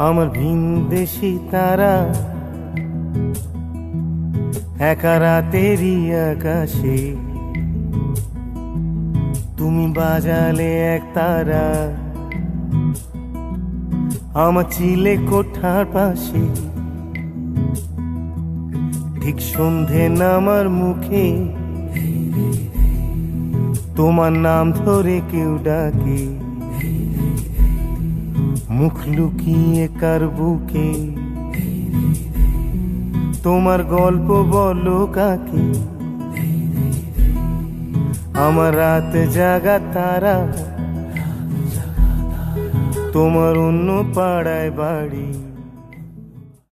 আমার ভিনদেশি তারা একা রাতেরই আকাশে, তুমি বাজালে এক তারা আমার চিলে কোঠার পাশে। ঠিক সন্ধে নামার মুখে তোমার নাম ধরে কেউ ডাকে, মুখ লুকিয়ে কার বুকে তোমার গল্প বলো কাকে। আমার রাত জাগা তারা তোমার অন্য পাড়ায় বাড়ি।